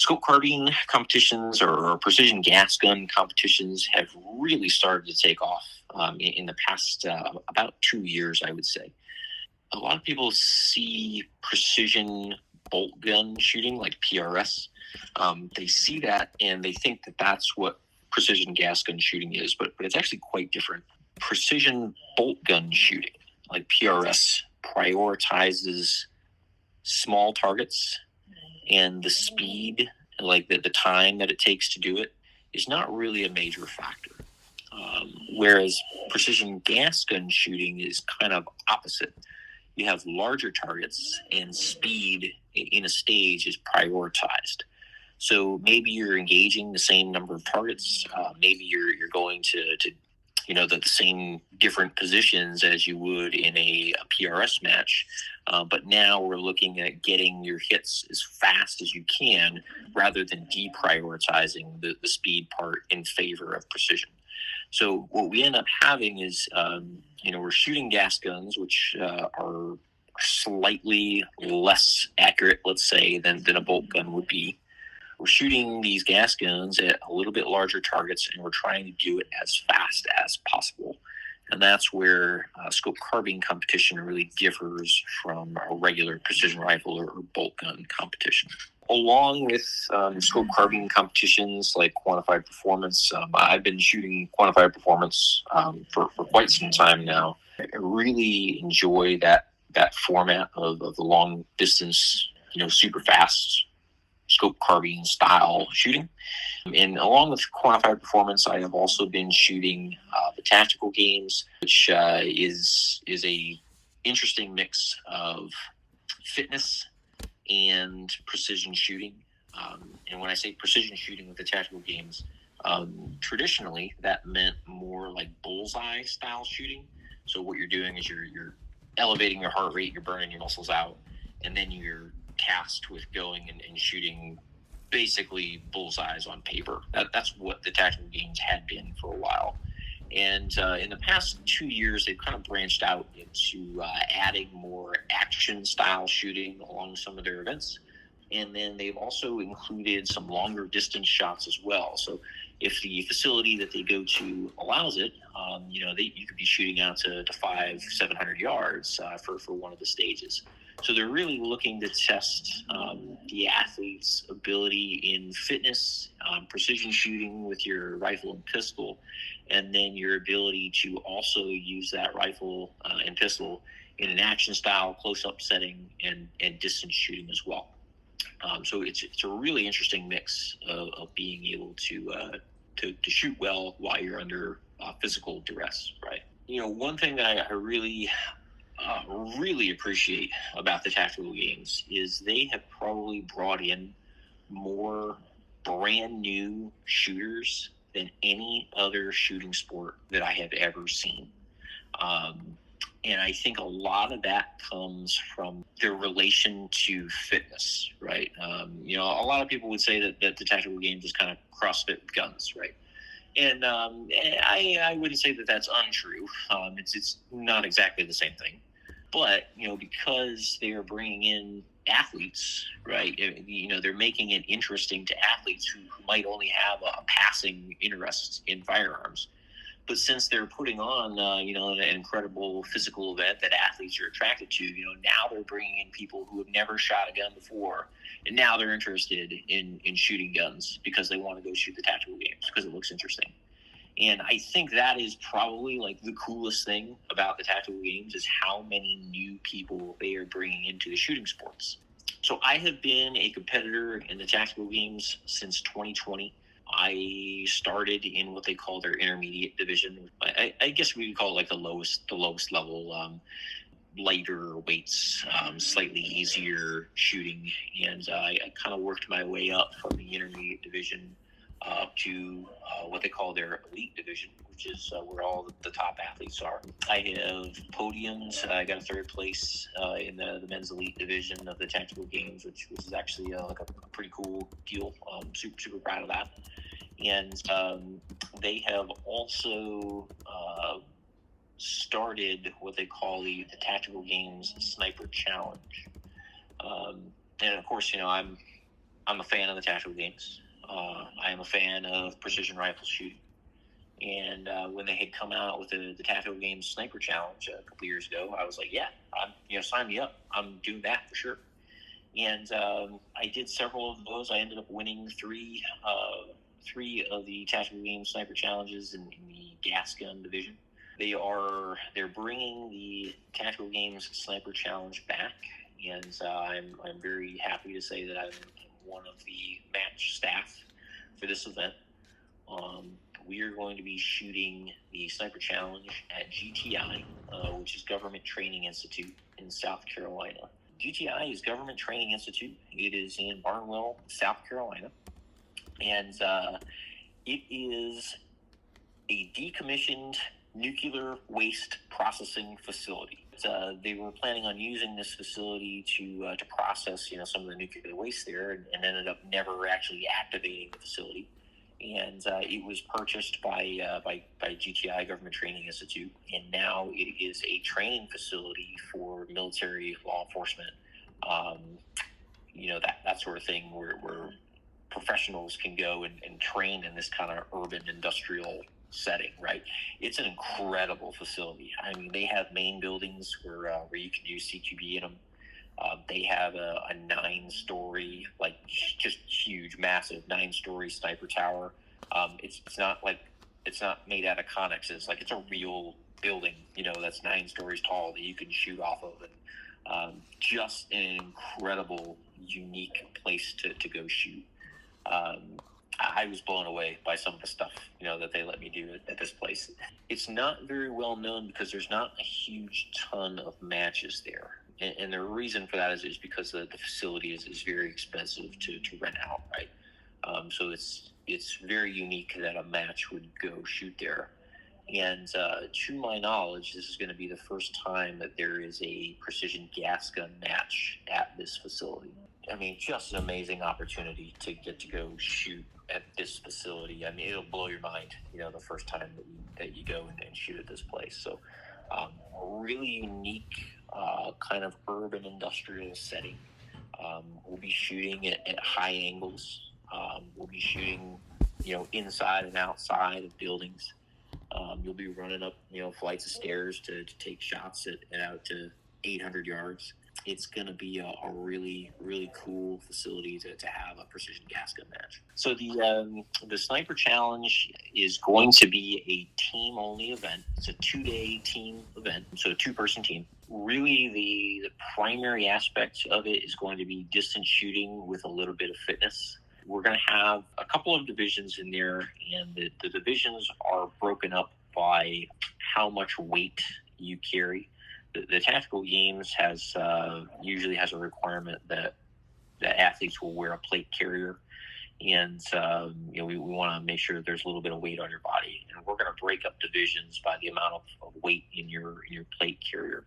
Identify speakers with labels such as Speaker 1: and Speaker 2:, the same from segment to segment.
Speaker 1: Scope carbine competitions or precision gas gun competitions have really started to take off in the past about 2 years, I would say. A lot of people see precision bolt gun shooting, like PRS. They see that and they think that that's what precision gas gun shooting is, but it's actually quite different. Precision bolt gun shooting, like PRS, prioritizes small targets, and the speed, like the time that it takes to do it, is not really a major factor. Whereas precision gas gun shooting is kind of opposite. You have larger targets and speed in a stage is prioritized. So maybe you're engaging the same number of targets. Maybe you're going to the same different positions as you would in a PRS match. But now we're looking at getting your hits as fast as you can rather than deprioritizing the speed part in favor of precision. So what we end up having is, we're shooting gas guns, which are slightly less accurate, let's say, than a bolt gun would be. We're shooting these gas guns at a little bit larger targets, and we're trying to do it as fast as possible. And that's where scope carbine competition really differs from a regular precision rifle or bolt gun competition. Along with scope carbine competitions like quantified performance, I've been shooting quantified performance for quite some time now. I really enjoy that format of the long distance, super fast scope carbine style shooting. And along with quantified performance, I have also been shooting the tactical games, which is a interesting mix of fitness and precision shooting. And when I say precision shooting with the tactical games, traditionally that meant more like bullseye style shooting. So what you're doing is you're elevating your heart rate, you're burning your muscles out, and then you're tasked with going and shooting basically bullseyes on paper. That's what the tactical games had been for a while. And in the past 2 years, they've kind of branched out into adding more action style shooting along some of their events. And then they've also included some longer distance shots as well. So if the facility that they go to allows it, you could be shooting out to 500-700 yards for one of the stages. So they're really looking to test the athlete's ability in fitness, precision shooting with your rifle and pistol, and then your ability to also use that rifle and pistol in an action style, close-up setting, and distance shooting as well. So it's a really interesting mix of being able to shoot well while you're under physical duress, right? One thing that I really appreciate about the tactical games is they have probably brought in more brand new shooters than any other shooting sport that I have ever seen. And I think a lot of that comes from their relation to fitness, right? A lot of people would say that the tactical games is kind of CrossFit with guns, right? And I wouldn't say that that's untrue. It's not exactly the same thing. But, because they are bringing in athletes, right, they're making it interesting to athletes who might only have a passing interest in firearms. But since they're putting on, an incredible physical event that athletes are attracted to, now they're bringing in people who have never shot a gun before. And now they're interested in shooting guns because they want to go shoot the tactical games because it looks interesting. And I think that is probably like the coolest thing about the tactical games is how many new people they are bringing into the shooting sports. So I have been a competitor in the tactical games since 2020. I started in what they call their intermediate division. I guess we would call it like the lowest level, lighter weights, slightly easier shooting. And I kind of worked my way up from the intermediate division up to what they call their elite division, which is where all the top athletes are. I have podiums. I got a third place in the men's elite division of the tactical games, which is actually like a pretty cool deal. Super proud of that. And they have also started what they call the Tactical Games Sniper Challenge. And of course, I'm I'm a fan of the tactical games. I am a fan of precision rifle shooting. And when they had come out with the Tactical Games Sniper Challenge a couple years ago, I was like, yeah, sign me up. I'm doing that for sure. And I did several of those. I ended up winning three of the Tactical Games Sniper Challenges in the gas gun division. They're bringing the Tactical Games Sniper Challenge back, and I'm very happy to say that I'm one of the match staff for this event. We are going to be shooting the Sniper Challenge at GTI, which is Government Training Institute in South Carolina. GTI is Government Training Institute. It is in Barnwell, South Carolina. And it is a decommissioned nuclear waste processing facility. They were planning on using this facility to process, some of the nuclear waste there, and ended up never actually activating the facility. And it was purchased by GTI, Government Training Institute, and now it is a training facility for military law enforcement, that sort of thing, where professionals can go and train in this kind of urban industrial setting, right? It's an incredible facility. I mean, they have main buildings where you can do CQB in them. They have a 9-story, just huge, massive 9-story sniper tower. It's not made out of connexes. It's a real building, that's 9 stories tall that you can shoot off of. And just an incredible, unique place to go shoot. I was blown away by some of the stuff, that they let me do at this place. It's not very well known because there's not a huge ton of matches there. And the reason for that is because the facility is very expensive to rent out, right? So it's very unique that a match would go shoot there. And to my knowledge, this is going to be the first time that there is a precision gas gun match at this facility. I mean, just an amazing opportunity to get to go shoot at this facility. I mean, it'll blow your mind, the first time that you go and shoot at this place. So a really unique kind of urban industrial setting. We'll be shooting at high angles. We'll be shooting, inside and outside of buildings. You'll be running up, flights of stairs to take shots at out to 800 yards. It's going to be a really, really cool facility to have a precision gas gun match. So the Sniper Challenge is going to be a team-only event. It's a 2-day team event, so a 2-person team. Really, the primary aspect of it is going to be distance shooting with a little bit of fitness. We're going to have a couple of divisions in there, and the divisions are broken up by how much weight you carry. The Tactical Games usually has a requirement that athletes will wear a plate carrier, and we want to make sure that there's a little bit of weight on your body, and we're going to break up divisions by the amount of weight in your plate carrier.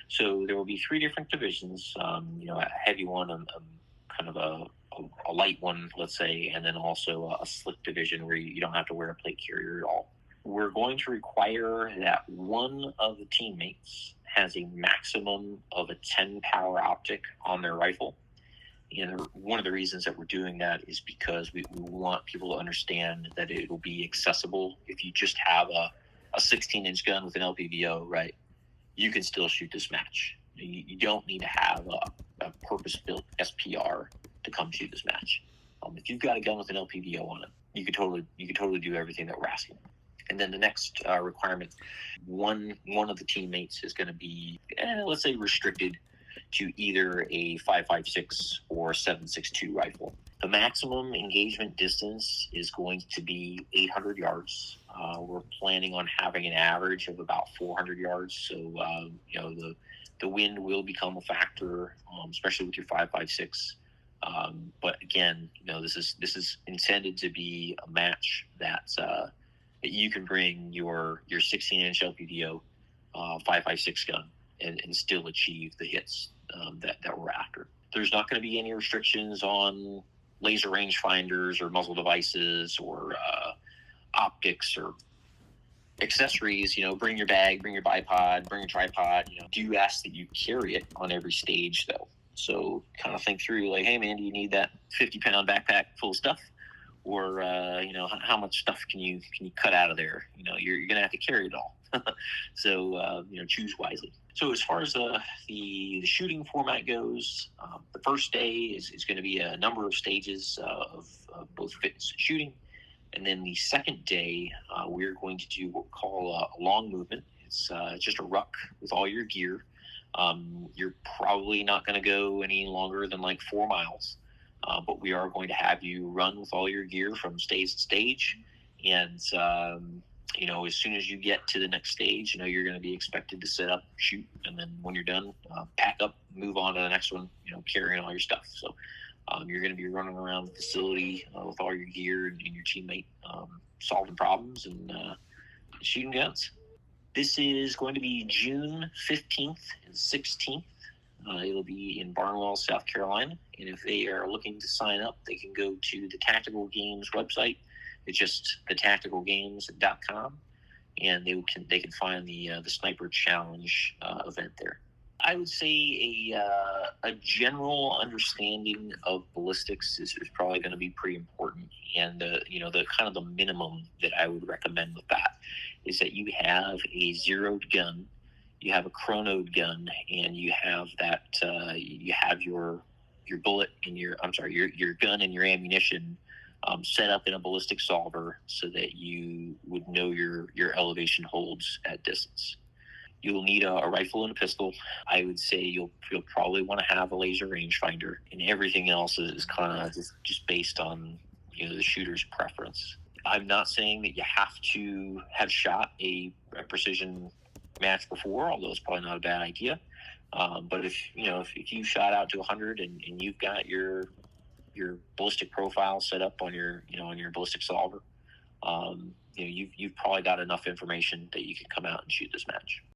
Speaker 1: So there will be 3 different divisions. A heavy one, kind of a light one, let's say, and then also a slick division where you don't have to wear a plate carrier at all. We're going to require that one of the teammates has a maximum of a 10 power optic on their rifle. And one of the reasons that we're doing that is because we want people to understand that it will be accessible. If you just have a 16-inch gun with an LPVO, right, you can still shoot this match. You don't need to have a purpose-built SPR to come shoot this match. If you've got a gun with an LPVO on it, you could totally do everything that we're asking. And then the next requirement, one of the teammates is going to be, let's say, restricted to either a 5.56 or 7.62 rifle. The maximum engagement distance is going to be 800 yards. We're planning on having an average of about 400 yards. So, the wind will become a factor, especially with your 5.56. But again, this is intended to be a match that you can bring your 16-inch LPVO 5.56 gun and still achieve the hits that we're after. There's not going to be any restrictions on laser rangefinders or muzzle devices or optics or accessories. Bring your bag, bring your bipod, bring your tripod. Do ask that you carry it on every stage, though. So kind of think through like, hey man, do you need that 50-pound backpack full of stuff? Or how much stuff can you cut out of there? You're gonna have to carry it all. So choose wisely. So as far as the shooting format goes, the first day is going to be a number of stages of both fitness and shooting, and then the second day we're going to do what we call a long movement. It's just a ruck with all your gear. You're probably not going to go any longer than like 4 miles. But we are going to have you run with all your gear from stage to stage. And, as soon as you get to the next stage, you're going to be expected to set up, shoot. And then when you're done, pack up, move on to the next one, carrying all your stuff. So you're going to be running around the facility with all your gear and your teammate, solving problems and shooting guns. This is going to be June 15th and 16th. It'll be in Barnwell, South Carolina. And if they are looking to sign up, they can go to the Tactical Games website. It's just thetacticalgames.com, and they can find the Sniper Challenge event there. I would say a general understanding of ballistics is probably going to be pretty important, and the kind of the minimum that I would recommend with that is that you have a zeroed gun, you have a chronoed gun, and you have your bullet and your gun and your ammunition set up in a ballistic solver so that you would know your elevation holds at distance. You'll need a rifle and a pistol. I would say you'll probably want to have a laser rangefinder, and everything else is kind of just based on the shooter's preference. I'm not saying that you have to have shot a precision match before, although it's probably not a bad idea. But if you shot out to 100 and you've got your ballistic profile set up on your ballistic solver, you've probably got enough information that you can come out and shoot this match.